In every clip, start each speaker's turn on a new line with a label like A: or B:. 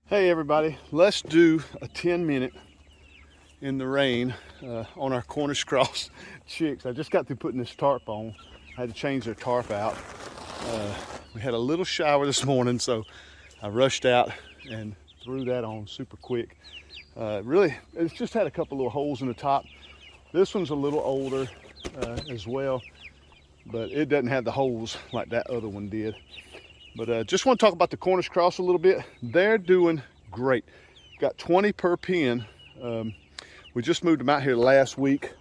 A: Hey everybody, let's do a 10-minute in the rain on our Cornish Cross chicks. I just got through putting this tarp on. I had to change their tarp out. We had a little shower this morning, so I rushed out and threw that on super quick. It's just had a couple little holes in the top. This one's a little older as well, but it doesn't have the holes like that other one did. But just want to talk about the Cornish Cross a little bit. They're doing great. Got 20 per pen. We just moved them out here last week,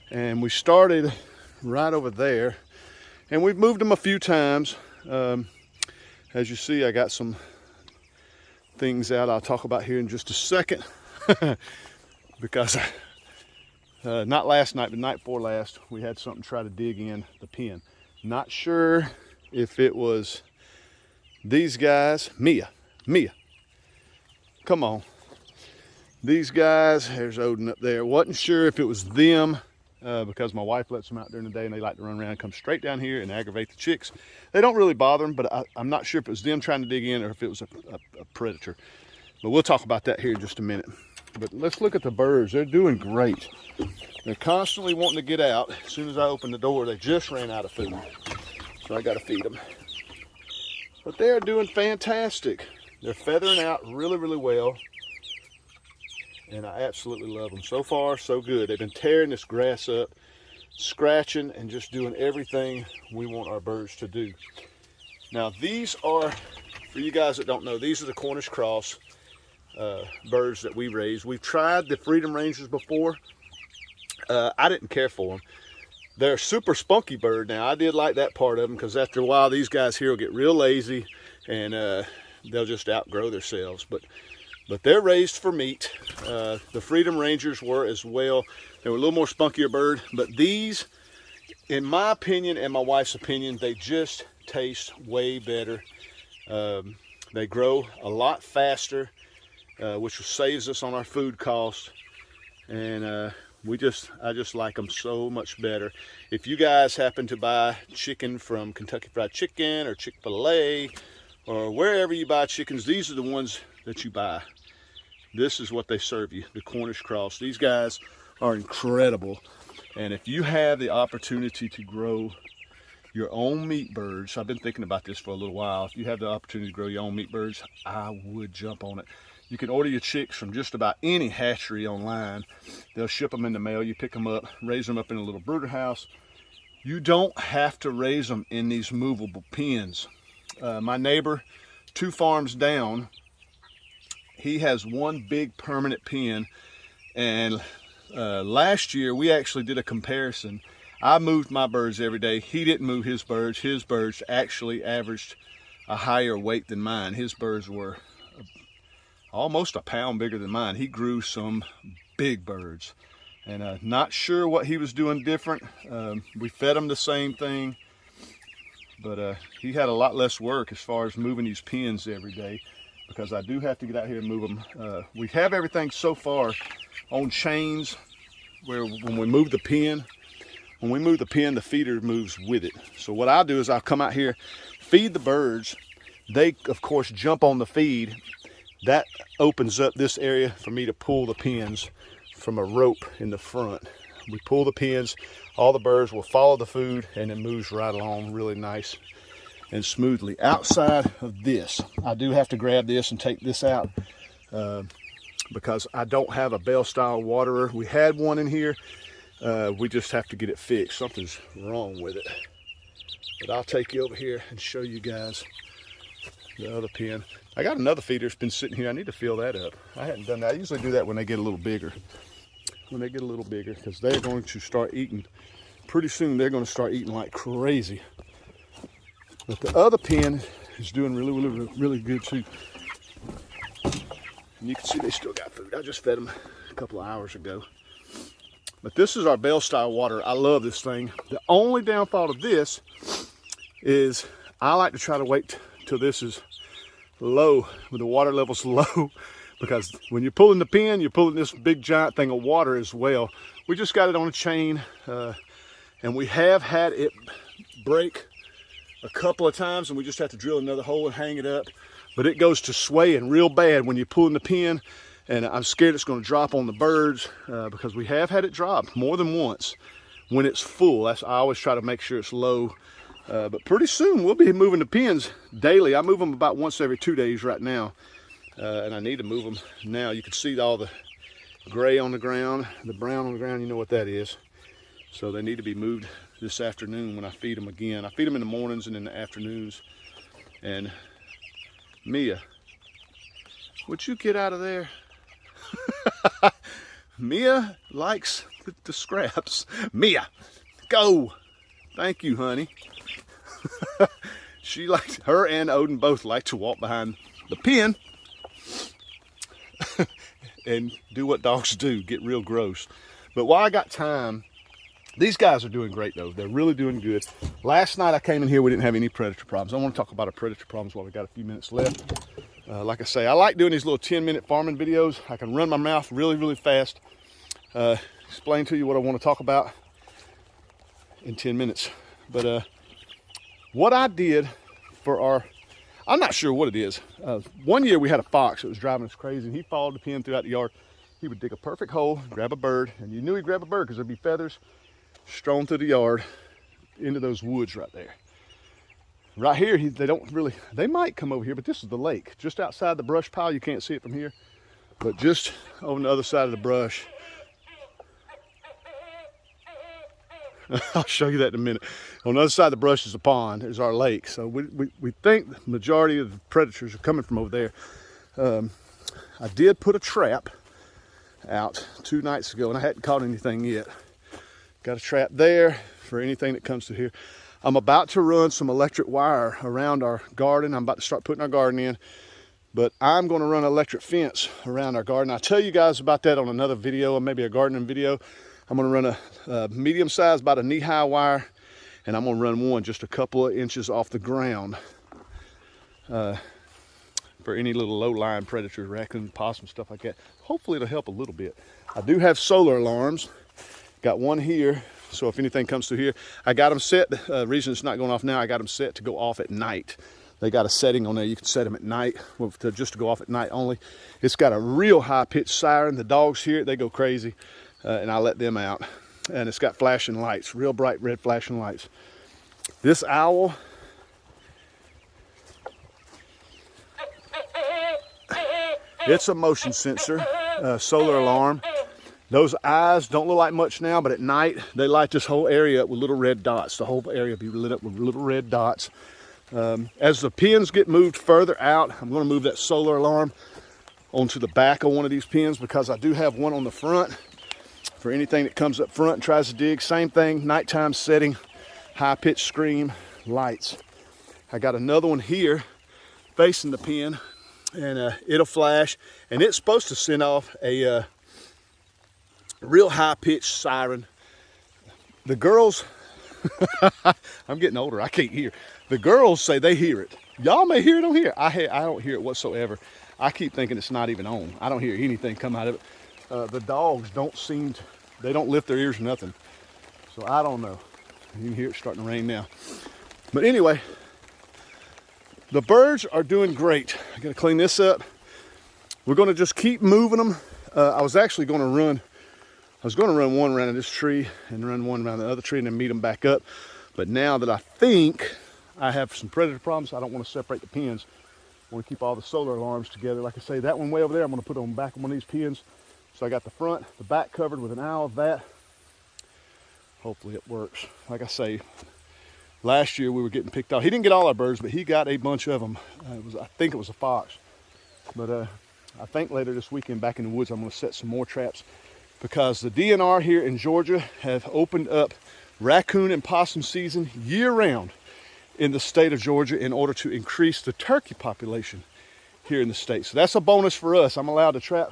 A: and we started right over there. And we've moved them a few times. As you see, I got some things out I'll talk about here in just a second. Because not last night, but night before last, we had something try to dig in the pen. Not sure if it was these guys. Mia, come on. These guys, there's Odin up there. Wasn't sure if it was them because my wife lets them out during the day and they like to run around and come straight down here and aggravate the chicks. They don't really bother them, but I'm not sure if it was them trying to dig in or if it was a predator. But we'll talk about that here in just a minute. But let's look at the birds. They're doing great. They're constantly wanting to get out. As soon as I open the door, they just ran out of food. So I got to feed them. But they're doing fantastic. They're feathering out really, really well. And I absolutely love them. So far, so good. They've been tearing this grass up, scratching, and just doing everything we want our birds to do. Now, these are, for you guys that don't know, these are the Cornish Cross birds that we raise. We've tried the Freedom Rangers before. I didn't care for them. They're a super spunky bird now. I did like that part of them because after a while, these guys here will get real lazy and they'll just outgrow themselves. But they're raised for meat. The Freedom Rangers were as well. They were a little more spunkier bird, but these, in my opinion and my wife's opinion, they just taste way better. They grow a lot faster, which saves us on our food costs. And I just like them so much better. If you guys happen to buy chicken from Kentucky Fried Chicken or Chick-fil-A or wherever you buy chickens, these are the ones that you buy. This is what they serve you, the Cornish Cross. These guys are incredible. And if you have the opportunity to grow your own meat birds, I've been thinking about this for a little while. If you have the opportunity to grow your own meat birds, I would jump on it. You can order your chicks from just about any hatchery online. They'll ship them in the mail. You pick them up, raise them up in a little brooder house. You don't have to raise them in these movable pens. My neighbor, 2 farms down, he has one big permanent pen. And last year, we actually did a comparison. I moved my birds every day. He didn't move his birds. His birds actually averaged a higher weight than mine. His birds were almost a pound bigger than mine. He grew some big birds, and not sure what he was doing different. We fed him the same thing, but he had a lot less work as far as moving these pens every day, because I do have to get out here and move them. We have everything so far on chains, where when we move the pen, the feeder moves with it. So what I'll do is I'll come out here, feed the birds. They, of course, jump on the feed. That opens up this area for me to pull the pens from a rope in the front. We pull the pens, all the birds will follow the food, and it moves right along really nice and smoothly. Outside of this, I do have to grab this and take this out because I don't have a bell style waterer. We had one in here. We just have to get it fixed. Something's wrong with it. But I'll take you over here and show you guys the other pen. I got another feeder that's been sitting here. I need to fill that up. I hadn't done that. I usually do that when they get a little bigger. When they get a little bigger, because they're going to start eating. Pretty soon they're going to start eating like crazy. But the other pen is doing really good too. And you can see they still got food. I just fed them a couple of hours ago. But this is our bell style water. I love this thing. The only downfall of this is I like to try to wait till this is low, when the water level's low, because when you're pulling the pen, you're pulling this big giant thing of water as well. We just got it on a chain, and we have had it break a couple of times, and we just have to drill another hole and hang it up. but it goes to swaying real bad when you're pulling the pin, and I'm scared it's going to drop on the birds because we have had it drop more than once when it's full. I always try to make sure it's low, but pretty soon we'll be moving the pins daily. I move them about once every 2 days right now, and I need to move them now. You can see all the gray on the ground, the brown on the ground, you know what that is. So they need to be moved this afternoon when I feed them again. I feed them in the mornings and in the afternoons. And Mia, would you get out of there? Mia likes the scraps. Mia, go. Thank you, honey. She likes, her and Odin both like to walk behind the pen and do what dogs do, get real gross. But while I got time, these guys are doing great though. They're really doing good. Last night I came in here, we didn't have any predator problems. I want to talk about our predator problems while we got a few minutes left. Like I say, I like doing these little 10-minute farming videos. I can run my mouth really, really fast. Explain to you what I want to talk about in 10 minutes. But what I did for our, I'm not sure what it is. One year we had a fox that was driving us crazy, and he followed the pen throughout the yard. He would dig a perfect hole, grab a bird, and you knew he'd grab a bird because there'd be feathers strewn through the yard into those woods right there. Right here, they don't really, they might come over here, but this is the lake. Just outside the brush pile, you can't see it from here, but just on the other side of the brush. I'll show you that in a minute. On the other side of the brush is a pond. There's our lake. So we think the majority of the predators are coming from over there. I did put a trap out 2 nights ago, and I hadn't caught anything yet. Got a trap there for anything that comes through here. I'm about to run some electric wire around our garden. I'm about to start putting our garden in, but I'm going to run an electric fence around our garden. I'll tell you guys about that on another video, or maybe a gardening video. I'm going to run a medium size, about a knee-high wire, and I'm going to run one just a couple of inches off the ground for any little low-lying predators, raccoon, possum, stuff like that. Hopefully it'll help a little bit. I do have solar alarms. Got one here, so if anything comes through here, I got them set. The reason it's not going off now, I got them set to go off at night. They got a setting on there. You can set them at night, just to go off at night only. It's got a real high-pitched siren. The dogs hear it, they go crazy, and I let them out. And it's got flashing lights, real bright red flashing lights. This owl, it's a motion sensor, solar alarm. Those eyes don't look like much now, but at night, they light this whole area up with little red dots. The whole area will be lit up with little red dots. As the pins get moved further out, I'm going to move that solar alarm onto the back of one of these pins, because I do have one on the front for anything that comes up front and tries to dig. Same thing, nighttime setting, high-pitched scream, lights. I got another one here facing the pin, and it'll flash, and it's supposed to send off a real high-pitched siren. The girls, I'm getting older, I can't hear. The girls say they hear it. Y'all may hear it on here. I don't hear it whatsoever. I keep thinking it's not even on. I don't hear anything come out of it. The dogs don't seem to, they don't lift their ears or nothing. So I don't know. You can hear it starting to rain now. But anyway, the birds are doing great. I gotta clean this up. We're gonna just keep moving them. I was actually gonna run one around this tree and run one around the other tree and then meet them back up. But now that I think I have some predator problems, I don't want to separate the pins. I want to keep all the solar alarms together. Like I say, that one way over there, I'm going to put on the back of one of these pins. So I got the front, the back covered with an owl of that. Hopefully it works. Like I say, last year we were getting picked off. He didn't get all our birds, but he got a bunch of them. I think it was a fox. But I think later this weekend back in the woods, I'm going to set some more traps, because the DNR here in Georgia have opened up raccoon and possum season year-round in the state of Georgia in order to increase the turkey population here in the state. So that's a bonus for us. I'm allowed to trap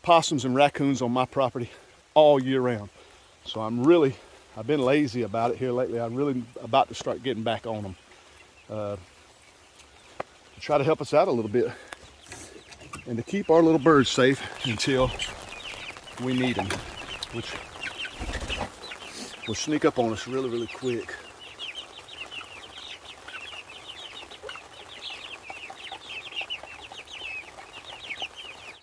A: possums and raccoons on my property all year round. So I've been lazy about it here lately. I'm really about to start getting back on them to try to help us out a little bit and to keep our little birds safe until we need them, which will sneak up on us really, really quick.